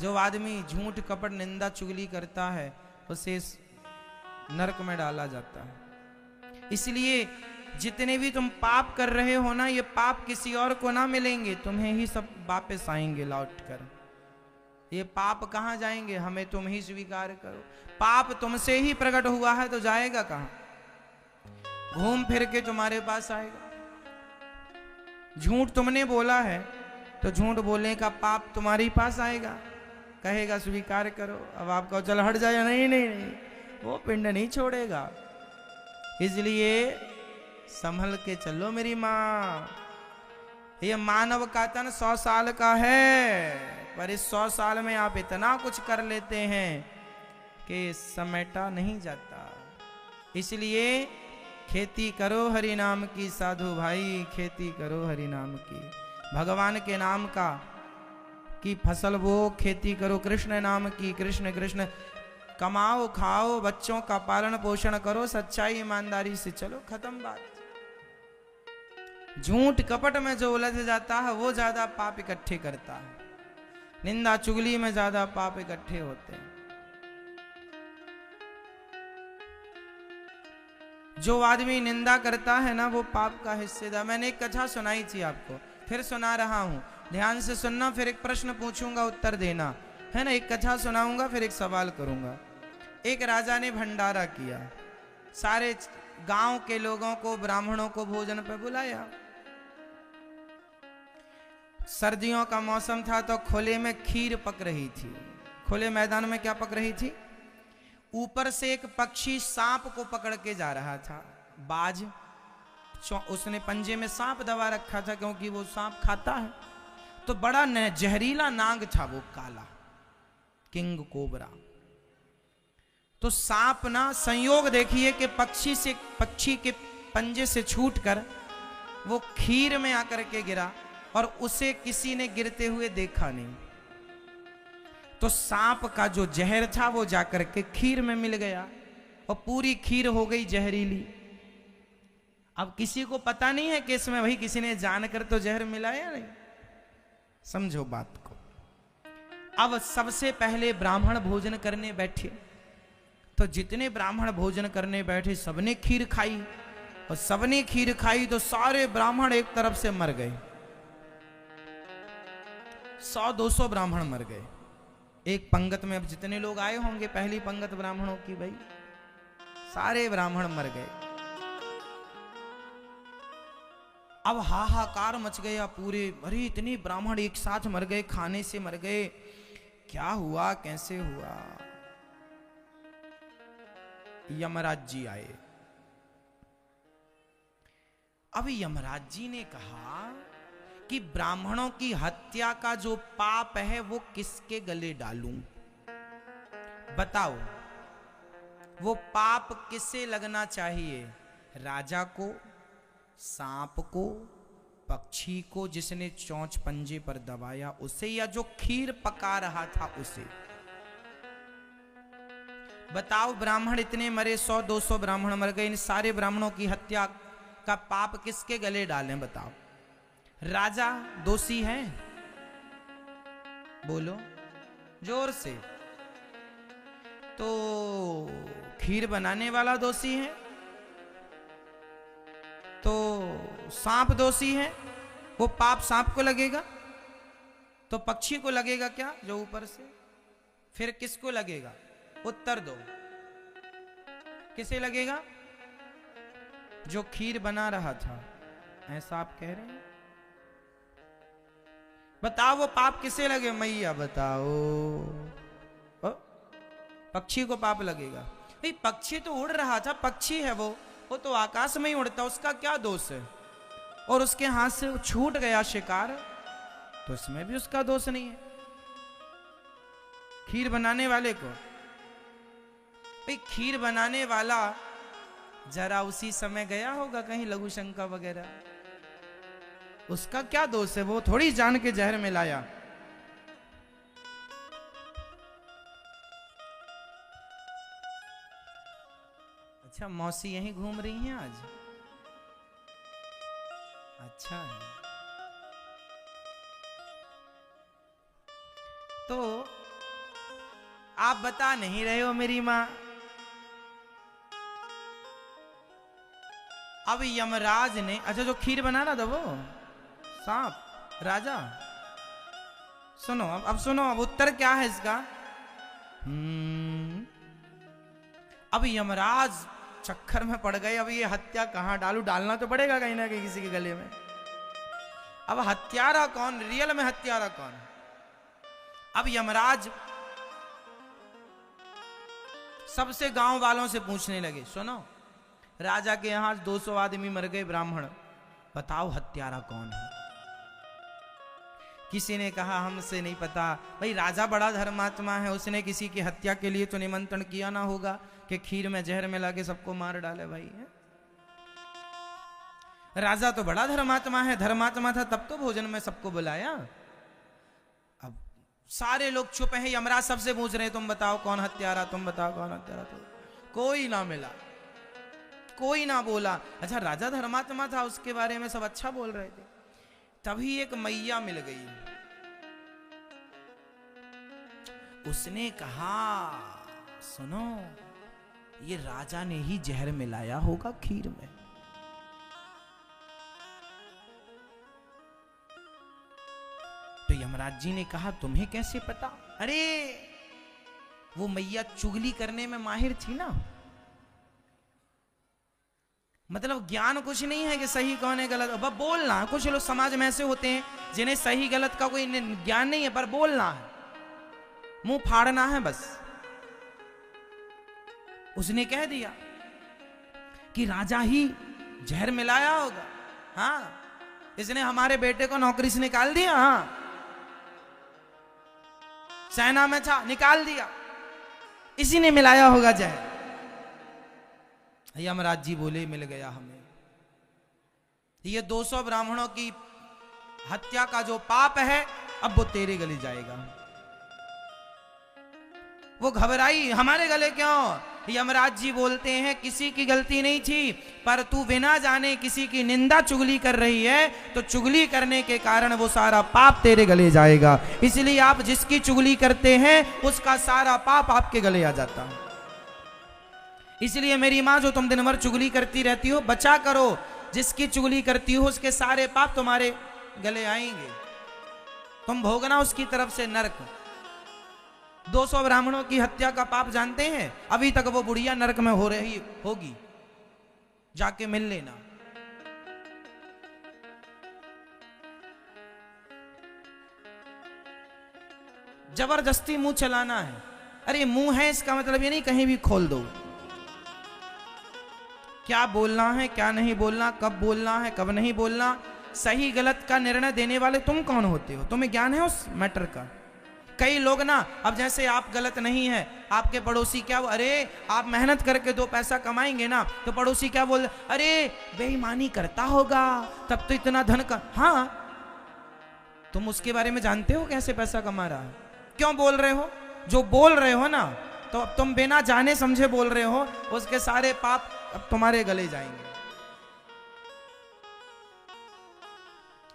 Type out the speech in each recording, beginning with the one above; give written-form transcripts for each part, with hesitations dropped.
जो आदमी झूठ कपट निंदा चुगली करता है उसे नरक में डाला जाता है। इसलिए जितने भी तुम पाप कर रहे हो ना, ये पाप किसी और को ना मिलेंगे, तुम्हें ही सब वापस आएंगे लौट कर। ये पाप कहाँ जाएंगे, हमें तुम ही स्वीकार करो। पाप तुमसे ही प्रकट हुआ है तो जाएगा कहाँ, घूम फिर के तुम्हारे पास आएगा। झूठ तुमने बोला है तो झूठ बोलने का पाप तुम्हारे पास आएगा, कहेगा स्वीकार करो। अब आपको चल हट जाए, नहीं नहीं नहीं, वो पिंड नहीं छोड़ेगा। इसलिए संभल के चलो मेरी माँ। ये मानव का तन 100 साल का है, पर इस 100 साल में आप इतना कुछ कर लेते हैं कि समेटा नहीं जाता। इसलिए खेती करो हरि नाम की साधु भाई, खेती करो हरि नाम की। भगवान के नाम का की फसल बो, खेती करो कृष्ण नाम की। कृष्ण कृष्ण कमाओ खाओ, बच्चों का पालन पोषण करो, सच्चाई ईमानदारी से चलो, खत्म बात। झूठ कपट में जो उलझ जाता है वो ज्यादा पाप इकट्ठे करता है, निंदा चुगली में ज्यादा पाप इकट्ठे होते हैं। जो आदमी निंदा करता है ना वो पाप का हिस्सेदार। मैंने एक कथा सुनाई थी आपको, फिर सुना रहा हूं, ध्यान से सुनना, फिर एक प्रश्न पूछूंगा उत्तर देना, है ना। एक कथा सुनाऊंगा फिर एक सवाल करूंगा। एक राजा ने भंडारा किया, सारे गांव के लोगों को, ब्राह्मणों को भोजन पे बुलाया। सर्दियों का मौसम था तो खुले में खीर पक रही थी। खुले मैदान में क्या पक रही थी? ऊपर से एक पक्षी सांप को पकड़ के जा रहा था, बाज। उसने पंजे में सांप दबा रखा था क्योंकि वो सांप खाता है। तो बड़ा जहरीला नाग था वो, काला किंग कोबरा। तो सांप ना, संयोग देखिए कि पक्षी के पंजे से छूटकर वो खीर में आकर के गिरा और उसे किसी ने गिरते हुए देखा नहीं। तो सांप का जो जहर था वो जाकर के खीर में मिल गया और पूरी खीर हो गई जहरीली। अब किसी को पता नहीं है कि इसमें भाई किसी ने जानकर तो जहर मिलाया नहीं। समझो बात को। अब सबसे पहले ब्राह्मण भोजन करने बैठे, तो जितने ब्राह्मण भोजन करने बैठे सबने खीर खाई, और सबने खीर खाई तो सारे ब्राह्मण एक तरफ से मर गए। 100-200 ब्राह्मण मर गए एक पंगत में। अब जितने लोग आए होंगे पहली पंगत ब्राह्मणों की, भाई सारे ब्राह्मण मर गए। अब हाहाकार मच गया पूरे, अरे इतने ब्राह्मण एक साथ मर गए, खाने से मर गए, क्या हुआ, कैसे हुआ। यमराज जी आए। अब यमराज जी ने कहा कि ब्राह्मणों की हत्या का जो पाप है वो किसके गले डालूं? बताओ, वो पाप किसे लगना चाहिए? राजा को, सांप को, पक्षी को जिसने चोंच पंजे पर दबाया उसे, या जो खीर पका रहा था उसे? बताओ, ब्राह्मण इतने मरे, 100-200 ब्राह्मण मर गए, इन सारे ब्राह्मणों की हत्या का पाप किसके गले डालें? बताओ। राजा दोषी है? बोलो जोर से। तो खीर बनाने वाला दोषी है? तो सांप दोषी है? वो पाप सांप को लगेगा? तो पक्षी को लगेगा क्या जो ऊपर से? फिर किसको लगेगा? उत्तर दो, किसे लगेगा? जो खीर बना रहा था, ऐसा आप कह रहे हैं? बताओ वो पाप किसे लगे? मैया बताओ। पक्षी को पाप लगेगा? भाई पक्षी तो उड़ रहा था, पक्षी है वो तो आकाश में ही उड़ता, उसका क्या दोष है? और उसके हाथ से छूट गया शिकार तो इसमें भी उसका दोष नहीं है। खीर बनाने वाले को, भाई खीर बनाने वाला जरा उसी समय गया होगा कहीं लघु शंका वगैरह, उसका क्या दोष है? वो थोड़ी जान के जहर मिलाया। अच्छा, मौसी यहीं घूम रही हैं आज? अच्छा है। तो आप बता नहीं रहे हो मेरी मां। अब यमराज ने, अच्छा जो खीर बना रहा था वो सांप राजा, सुनो अब सुनो, अब उत्तर क्या है इसका। अब यमराज चक्कर में पड़ गए, अब ये हत्या कहां डालू, डालना तो पड़ेगा कहीं ना कहीं किसी के गले में। अब हत्यारा कौन, रियल में हत्यारा कौन। अब यमराज सबसे गांव वालों से पूछने लगे, सुनो राजा के यहां 200 आदमी मर गए ब्राह्मण, बताओ हत्यारा कौन है। किसी ने कहा हमसे नहीं पता, भाई राजा बड़ा धर्मात्मा है, उसने किसी की हत्या के लिए तो निमंत्रण किया ना होगा कि खीर में जहर मिला के सबको मार डाले भाई है? राजा तो बड़ा धर्मात्मा है, धर्मात्मा था तब तो भोजन में सबको बुलाया। अब सारे लोग चुप हैं, यमराज सबसे पूछ रहे तुम बताओ कौन हत्यारा, तुम बताओ कौन हत्यारा। तो कोई ना मिला, कोई ना बोला। अच्छा राजा धर्मात्मा था, उसके बारे में सब अच्छा बोल रहे थे। तभी एक मैया मिल गई, उसने कहा सुनो ये राजा ने ही जहर मिलाया होगा खीर में। तो यमराज जी ने कहा तुम्हें कैसे पता। अरे वो मैया चुगली करने में माहिर थी ना, मतलब ज्ञान कुछ नहीं है कि सही कौन है गलत, बस बोलना। कुछ लोग समाज में ऐसे होते हैं जिन्हें सही गलत का कोई ज्ञान नहीं है, पर बोलना है, मुंह फाड़ना है बस। उसने कह दिया कि राजा ही जहर मिलाया होगा। हाँ इसने हमारे बेटे को नौकरी से निकाल दिया, हाँ सेना में था निकाल दिया, इसी ने मिलाया होगा जहर। यमराज जी बोले मिल गया हमें, ये 200 ब्राह्मणों की हत्या का जो पाप है अब वो तेरे गले जाएगा। वो घबराई, हमारे गले क्यों। यमराज जी बोलते हैं किसी की गलती नहीं थी, पर तू बिना जाने किसी की निंदा चुगली कर रही है, तो चुगली करने के कारण वो सारा पाप तेरे गले जाएगा। इसलिए आप जिसकी चुगली करते हैं उसका सारा पाप आपके गले आ जाता है। इसलिए मेरी माँ जो तुम दिन भर चुगली करती रहती हो बचा करो, जिसकी चुगली करती हो उसके सारे पाप तुम्हारे गले आएंगे, तुम भोगना उसकी तरफ से नरक। 200 ब्राह्मणों की हत्या का पाप जानते हैं, अभी तक वो बुढ़िया नरक में हो रही होगी, जाके मिल लेना। जबरदस्ती मुंह चलाना है। अरे मुंह है इसका मतलब ये नहीं कहीं भी खोल दो, क्या बोलना है क्या नहीं बोलना, कब बोलना है कब नहीं बोलना, सही गलत का निर्णय देने वाले तुम कौन होते हो, तुम्हें ज्ञान है उस मैटर का। कई लोग ना, अब जैसे आप गलत नहीं है, आपके पड़ोसी क्या, अरे आप मेहनत करके 2 पैसा कमाएंगे ना, तो पड़ोसी क्या बोल, अरे बेईमानी करता होगा तब तो इतना धन का। हाँ तुम उसके बारे में जानते हो कैसे पैसा कमा रहा है, क्यों बोल रहे हो। जो बोल रहे हो ना, तो अब तुम बिना जाने समझे बोल रहे हो, उसके सारे पाप अब तुम्हारे गले जाएंगे।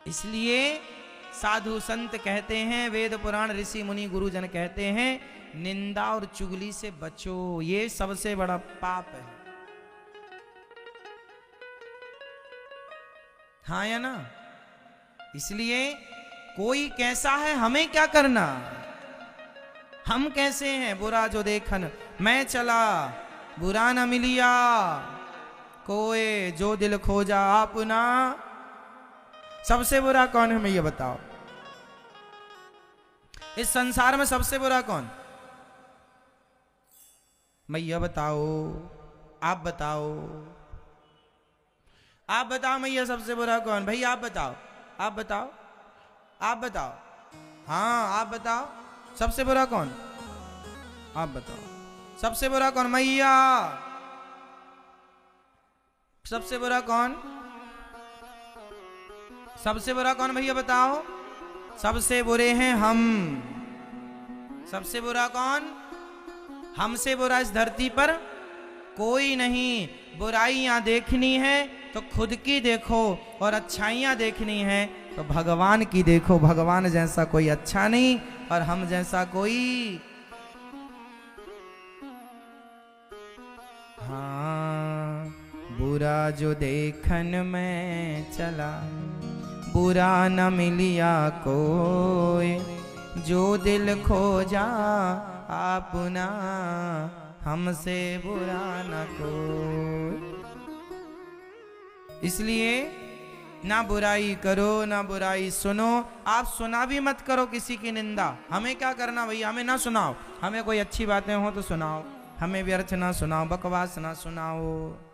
इसलिए साधु संत कहते हैं, वेद पुराण ऋषि मुनि गुरुजन कहते हैं, निंदा और चुगली से बचो, ये सबसे बड़ा पाप है। हाँ या ना। इसलिए कोई कैसा है हमें क्या करना, हम कैसे हैं बुरा जो देखन मैं चला बुरा न मिलिया, कोई जो दिल खोजा अपना। सबसे बुरा कौन है मैं ये बताओ, इस संसार में सबसे बुरा कौन, मैं ये बताओ, आप बताओ, आप बताओ मैं ये सबसे बुरा कौन, भाई आप बताओ, आप बताओ, आप बताओ, हाँ आप बताओ सबसे बुरा कौन, आप बताओ सबसे बुरा कौन, मैया सबसे बुरा कौन, सबसे बुरा कौन भैया बताओ, सबसे बुरे हैं हम। सबसे बुरा कौन, हमसे बुरा इस धरती पर कोई नहीं। बुराइयां देखनी है तो खुद की देखो, और अच्छाइयां देखनी है तो भगवान की देखो। भगवान जैसा कोई अच्छा नहीं और हम जैसा कोई बुरा जो देखन में चला, बुरा न मिलिया कोई, जो दिल खोजा अपना, हमसे बुरा न कोई। इसलिए ना बुराई करो ना बुराई सुनो। आप सुना भी मत करो किसी की निंदा। हमें क्या करना भैया, हमें ना सुनाओ, हमें कोई अच्छी बातें हो तो सुनाओ, हमें व्यर्थ ना सुनाओ, बकवास ना सुनाओ।